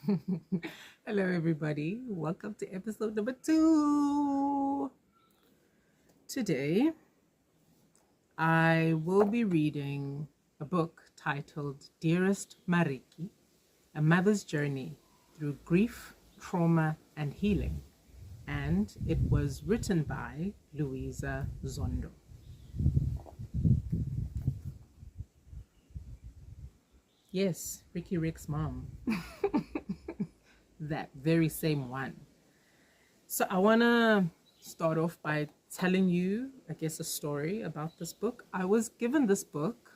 Hello, everybody. Welcome to episode number 2. Today, I will be reading a book titled Dearest Mariki, A Mother's Journey Through Grief, Trauma, and Healing. And it was written by Louisa Zondo. Yes, Ricky Rick's mom. That very same one. So I want to start off by telling you, I guess, a story about this book. I was given this book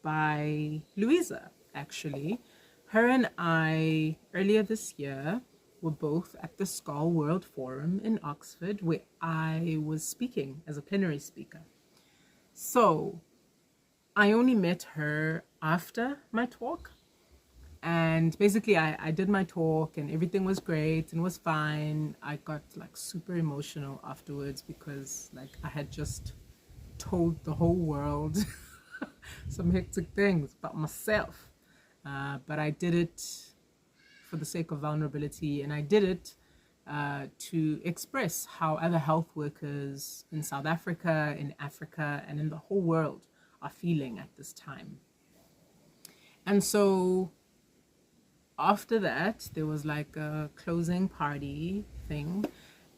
by Louisa, actually. Her and I, earlier this year, were both at the Skull World Forum in Oxford, where I was speaking as a plenary speaker. So I only met her after my talk. And basically, I did my talk and everything was great and was fine. I got like super emotional afterwards because like I had just told the whole world some hectic things about myself. But I did it for the sake of vulnerability, and I did it to express how other health workers in South Africa, in Africa, and in the whole world are feeling at this time. And so after that, there was like a closing party thing.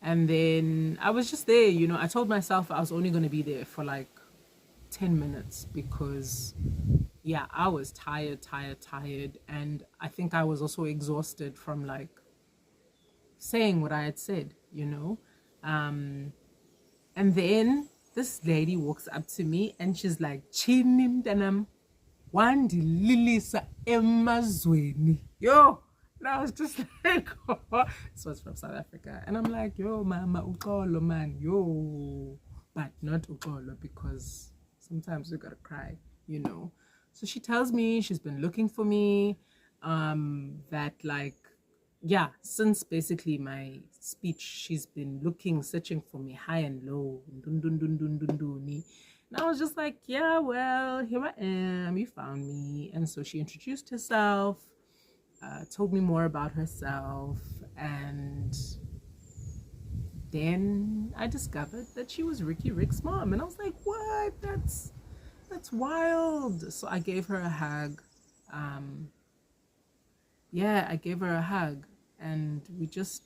And then I was just there, I told myself I was only going to be there for like 10 minutes because, yeah, I was tired. And I think I was also exhausted from like saying what I had said, And then this lady walks up to me and she's like, Chinim Danam. Wandililisa emazweni. Yo, and I was just like, this was from South Africa. And I'm like, yo, mama, uxolo, man, yo. But not uxolo because sometimes we gotta cry, So she tells me she's been looking for me, that like, yeah, since basically my speech, she's been searching for me high and low. And I was just like, yeah, well, here I am. You found me. And so she introduced herself, told me more about herself. And then I discovered that she was Ricky Rick's mom. And I was like, what? That's wild. So I gave her a hug. I gave her a hug. And we just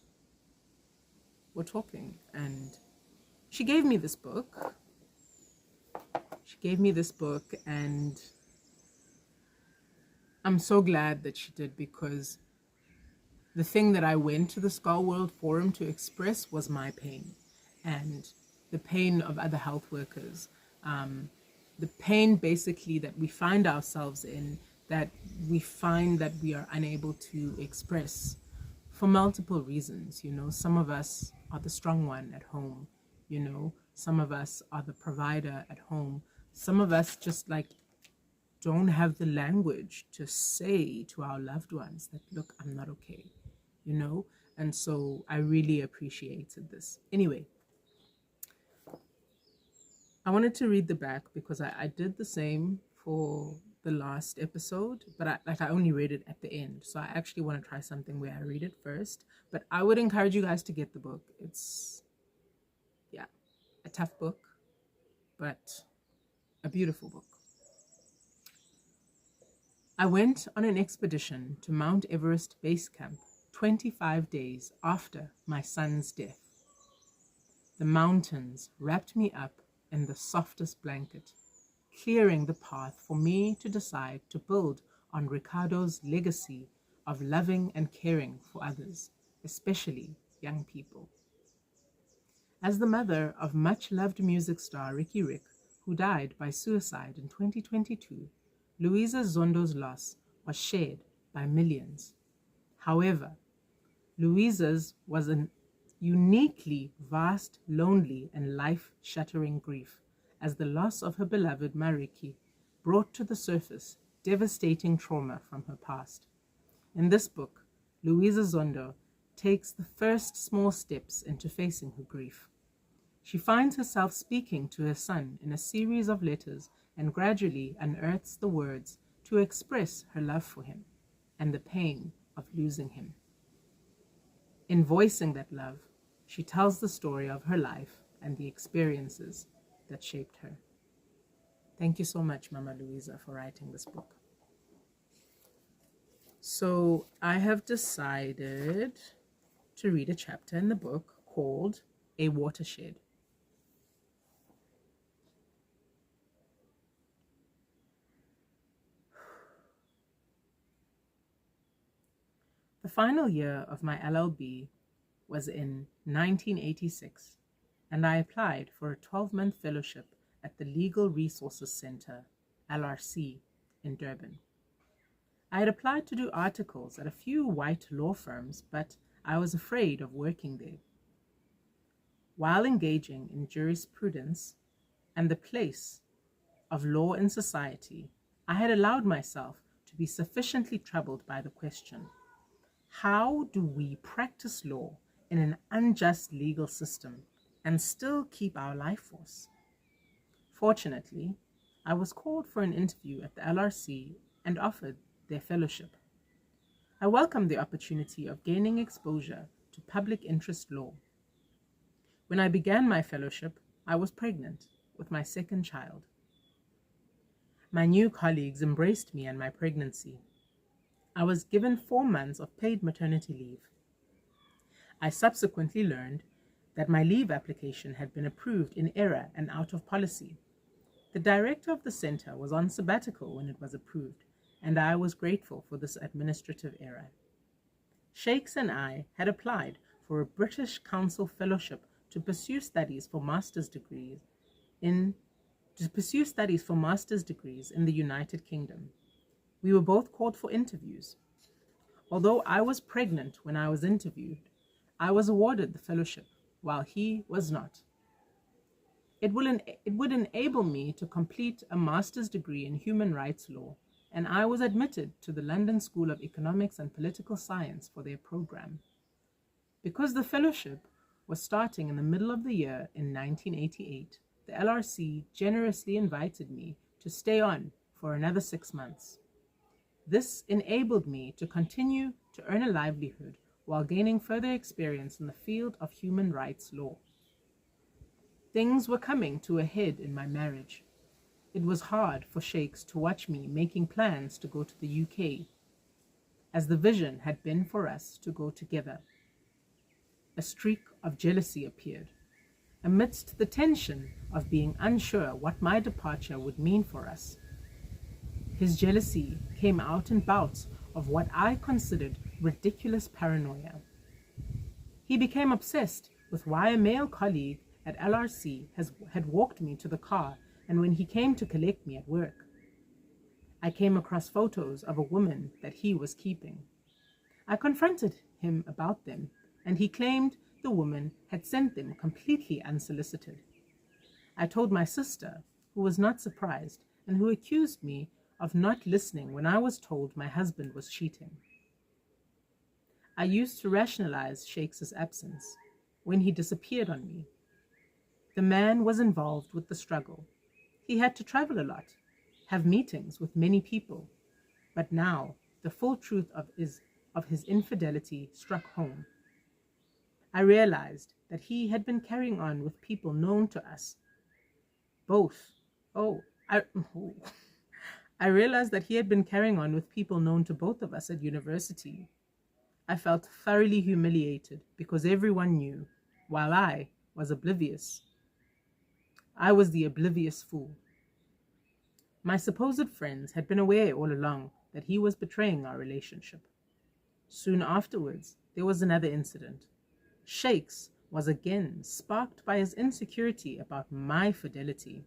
were talking. And she gave me this book. And I'm so glad that she did, because the thing that I went to the Skull World Forum to express was my pain and the pain of other health workers, the pain basically that we find ourselves in, that we find that we are unable to express for multiple reasons. Some of us are the strong one at home, some of us are the provider at home. Some of us just like don't have the language to say to our loved ones that, look, I'm not okay, And so I really appreciated this. Anyway, I wanted to read the back because I did the same for the last episode, but I only read it at the end. So I actually want to try something where I read it first. But I would encourage you guys to get the book. It's, yeah, a tough book, but a beautiful book. I went on an expedition to Mount Everest Base Camp 25 days after my son's death. The mountains wrapped me up in the softest blanket, clearing the path for me to decide to build on Ricardo's legacy of loving and caring for others, especially young people. As the mother of much-loved music star Ricky Rick, who died by suicide in 2022, Louisa Zondo's loss was shared by millions. However, Louisa's was an uniquely vast, lonely, and life-shattering grief, as the loss of her beloved Mariki brought to the surface devastating trauma from her past. In this book, Louisa Zondo takes the first small steps into facing her grief. She finds herself speaking to her son in a series of letters and gradually unearths the words to express her love for him and the pain of losing him. In voicing that love, she tells the story of her life and the experiences that shaped her. Thank you so much, Mama Louisa, for writing this book. So I have decided to read a chapter in the book called A Watershed. The final year of my LLB was in 1986, and I applied for a 12-month fellowship at the Legal Resources Center, LRC, in Durban. I had applied to do articles at a few white law firms, but I was afraid of working there. While engaging in jurisprudence and the place of law in society, I had allowed myself to be sufficiently troubled by the question, how do we practice law in an unjust legal system and still keep our life force? Fortunately, I was called for an interview at the LRC and offered their fellowship. I welcomed the opportunity of gaining exposure to public interest law. When I began my fellowship, I was pregnant with my second child. My new colleagues embraced me and my pregnancy. I was given 4 months of paid maternity leave. I subsequently learned that my leave application had been approved in error and out of policy. The director of the center was on sabbatical when it was approved, and I was grateful for this administrative error. Sheikhs and I had applied for a British Council fellowship to pursue studies for master's degrees in the United Kingdom. We were both called for interviews. Although I was pregnant when I was interviewed, I was awarded the fellowship, while he was not. It would enable me to complete a master's degree in human rights law, and I was admitted to the London School of Economics and Political Science for their program. Because the fellowship was starting in the middle of the year in 1988, the LRC generously invited me to stay on for another 6 months. This enabled me to continue to earn a livelihood while gaining further experience in the field of human rights law. Things were coming to a head in my marriage. It was hard for sheikhs to watch me making plans to go to the UK, as the vision had been for us to go together. A streak of jealousy appeared, amidst the tension of being unsure what my departure would mean for us. His jealousy came out in bouts of what I considered ridiculous paranoia. He became obsessed with why a male colleague at LRC had walked me to the car, and when he came to collect me at work, I came across photos of a woman that he was keeping. I confronted him about them, and he claimed the woman had sent them completely unsolicited. I told my sister, who was not surprised and who accused me of not listening when I was told my husband was cheating. I used to rationalize Sheikh's absence when he disappeared on me. The man was involved with the struggle. He had to travel a lot, have meetings with many people, but now the full truth of his infidelity struck home. I realized that he had been carrying on with people known to us. I realized that he had been carrying on with people known to both of us at university. I felt thoroughly humiliated because everyone knew, while I was oblivious. I was the oblivious fool. My supposed friends had been aware all along that he was betraying our relationship. Soon afterwards, there was another incident. Sheikh's was again sparked by his insecurity about my fidelity.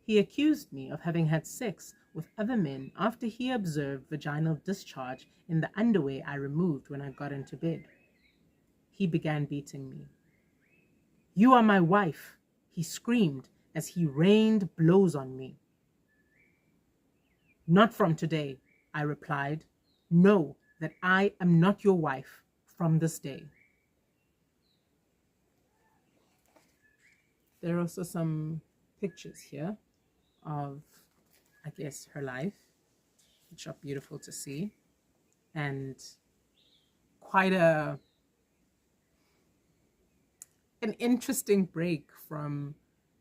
He accused me of having had sex with other men after he observed vaginal discharge in the underwear I removed when I got into bed. He began beating me. "You are my wife," he screamed as he rained blows on me. "Not from today," I replied. "Know that I am not your wife from this day." There are also some pictures here of, I guess, her life, which are beautiful to see. And quite an interesting break from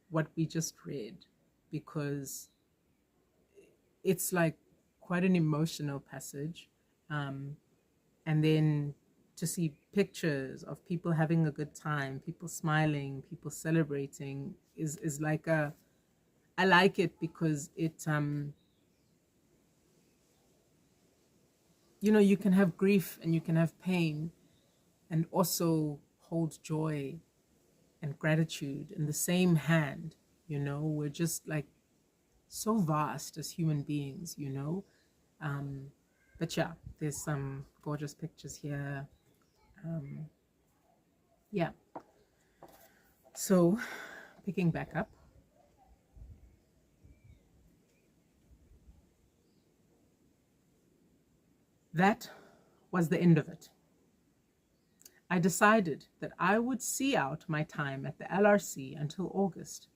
what we just read, because it's like quite an emotional passage. And then to see pictures of people having a good time, people smiling, people celebrating is like I like it because it you can have grief and you can have pain and also hold joy and gratitude in the same hand. We're just like so vast as human beings. But yeah, there's some gorgeous pictures here. Yeah. So picking back up. That was the end of it. I decided that I would see out my time at the LRC until August,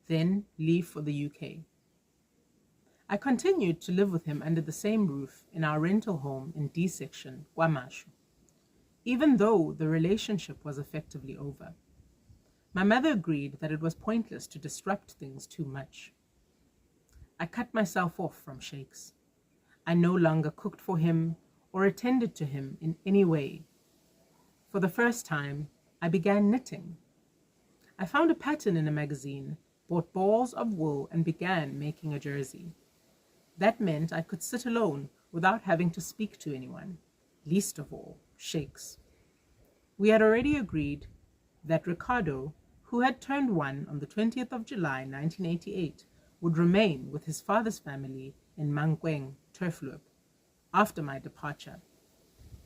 then leave for the UK. I continued to live with him under the same roof in our rental home in D section, KwaMashu, even though the relationship was effectively over. My mother agreed that it was pointless to disrupt things too much. I cut myself off from Shakes. I no longer cooked for him or attended to him in any way. For the first time, I began knitting. I found a pattern in a magazine, bought balls of wool, and began making a jersey. That meant I could sit alone without having to speak to anyone, least of all, Shakes. We had already agreed that Ricardo, who had turned 1 on the 20th of July 1988, would remain with his father's family in Mankweng, Turfloop, after my departure.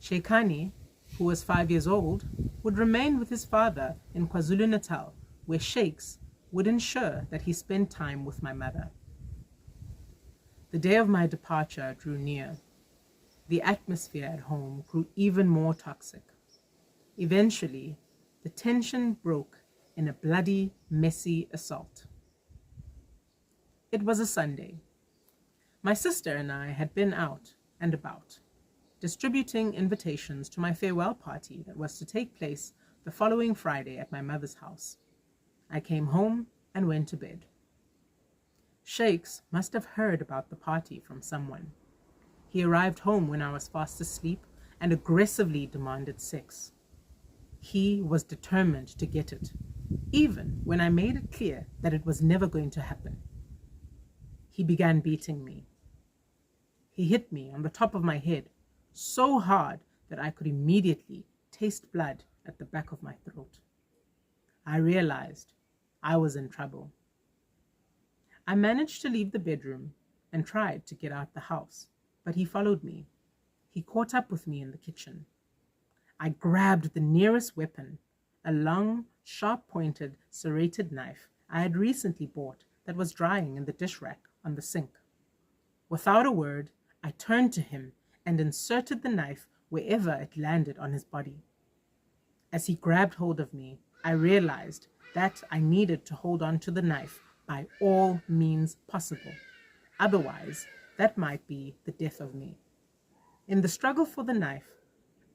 Sheikani, who was 5 years old, would remain with his father in KwaZulu-Natal, where Shakes would ensure that he spent time with my mother. The day of my departure drew near. The atmosphere at home grew even more toxic. Eventually, the tension broke in a bloody, messy assault. It was a Sunday. My sister and I had been out and about, distributing invitations to my farewell party that was to take place the following Friday at my mother's house. I came home and went to bed. Shakes must have heard about the party from someone. He arrived home when I was fast asleep and aggressively demanded sex. He was determined to get it, even when I made it clear that it was never going to happen. He began beating me. He hit me on the top of my head so hard that I could immediately taste blood at the back of my throat. I realized I was in trouble. I managed to leave the bedroom and tried to get out the house, but he followed me. He caught up with me in the kitchen. I grabbed the nearest weapon, a long, sharp-pointed, serrated knife I had recently bought that was drying in the dish rack on the sink. Without a word, I turned to him and inserted the knife wherever it landed on his body. As he grabbed hold of me, I realized that I needed to hold on to the knife by all means possible. Otherwise, that might be the death of me. In the struggle for the knife,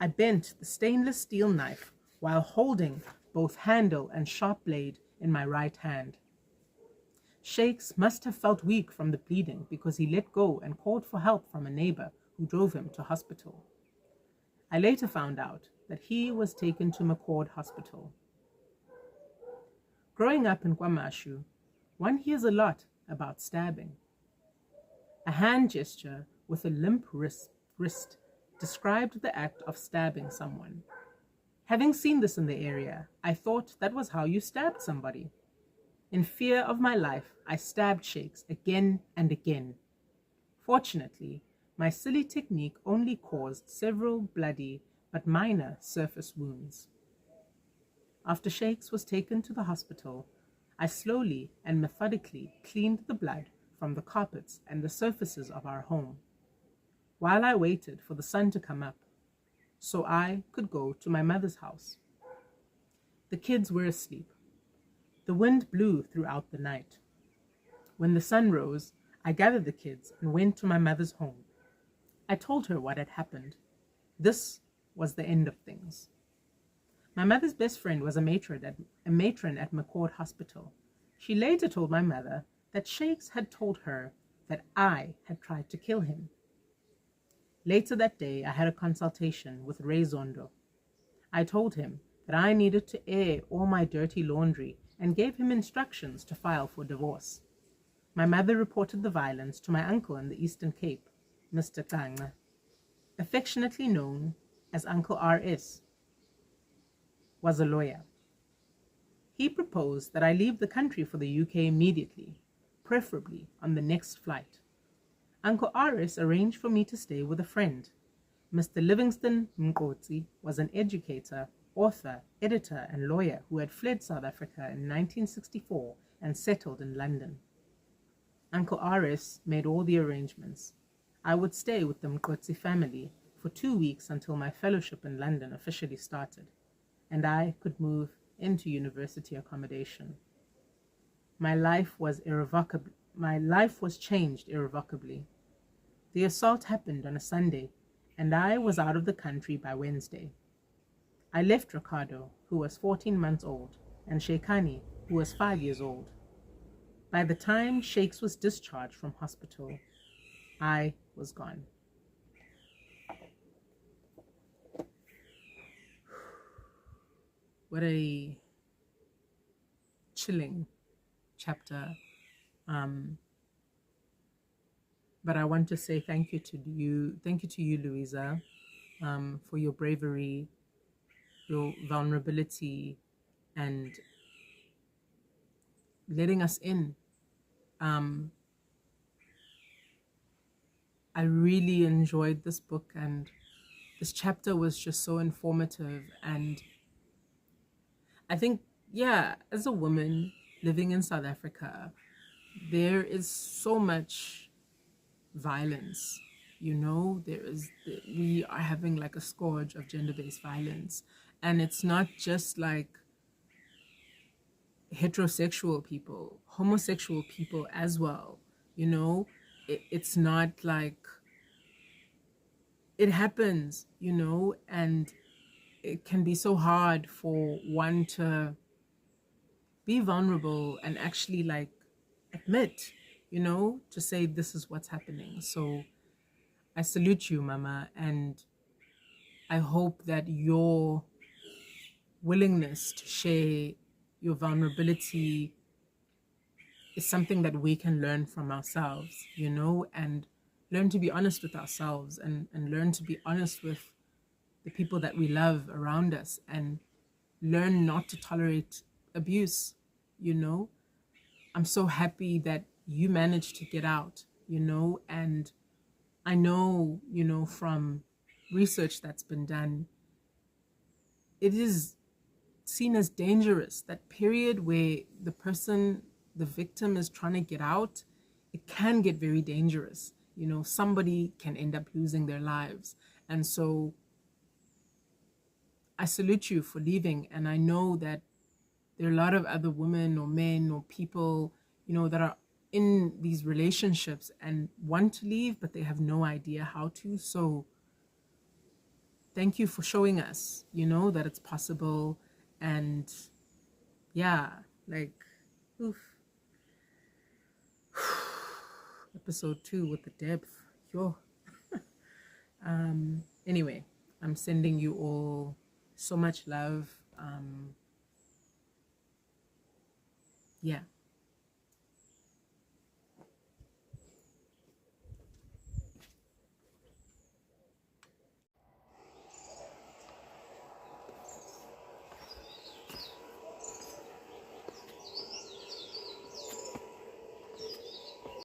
I bent the stainless steel knife while holding both handle and sharp blade in my right hand. Shakes must have felt weak from the bleeding because he let go and called for help from a neighbor who drove him to hospital. I later found out that he was taken to McCord Hospital. Growing up in KwaMashu, one hears a lot about stabbing. A hand gesture with a limp wrist described the act of stabbing someone. Having seen this in the area, I thought that was how you stabbed somebody. In fear of my life, I stabbed Shakes again and again. Fortunately, my silly technique only caused several bloody but minor surface wounds. After Shakes was taken to the hospital, I slowly and methodically cleaned the blood from the carpets and the surfaces of our home, while I waited for the sun to come up so I could go to my mother's house. The kids were asleep. The wind blew throughout the night. When the sun rose, I gathered the kids and went to my mother's home. I told her what had happened. This was the end of things. My mother's best friend was a matron at McCord Hospital. She later told my mother that Shakes had told her that I had tried to kill him. Later that day, I had a consultation with Ray Zondo. I told him that I needed to air all my dirty laundry and gave him instructions to file for divorce. My mother reported the violence to my uncle in the Eastern Cape, Mr. Kanga, affectionately known as Uncle R.S., was a lawyer. He proposed that I leave the country for the UK immediately, preferably on the next flight. Uncle R.S. arranged for me to stay with a friend. Mr. Livingston Mkotsi was an educator, author, editor, and lawyer who had fled South Africa in 1964 and settled in London. Uncle R.S. made all the arrangements. I would stay with the Mkotsi family for 2 weeks until my fellowship in London officially started, and I could move into university accommodation. My life was changed irrevocably. The assault happened on a Sunday, and I was out of the country by Wednesday. I left Ricardo, who was 14 months old, and Sheikani, who was 5 years old. By the time Shakes was discharged from hospital, I was gone. What a chilling chapter. But I want to say thank you to you, Louisa, for your bravery, your vulnerability, and letting us in. I really enjoyed this book, and this chapter was just so informative. And I think, as a woman living in South Africa, there is so much violence. We are having like a scourge of gender-based violence, and it's not just like heterosexual people, homosexual people as well. It's not like it happens, and it can be so hard for one to be vulnerable and actually like admit, to say this is what's happening. So I salute you, Mama, and I hope that your willingness to share your vulnerability is something that we can learn from ourselves, and learn to be honest with ourselves, and learn to be honest with the people that we love around us, and learn not to tolerate abuse. I'm so happy that you managed to get out, and I know, from research that's been done, it is seen as dangerous. That period where the victim is trying to get out, it can get very dangerous. Somebody can end up losing their lives. And so I salute you for leaving. And I know that there are a lot of other women or men or people, that are in these relationships and want to leave, but they have no idea how to. So thank you for showing us, that it's possible. And oof. Episode 2 with the depth. Yo. Anyway, I'm sending you all so much love.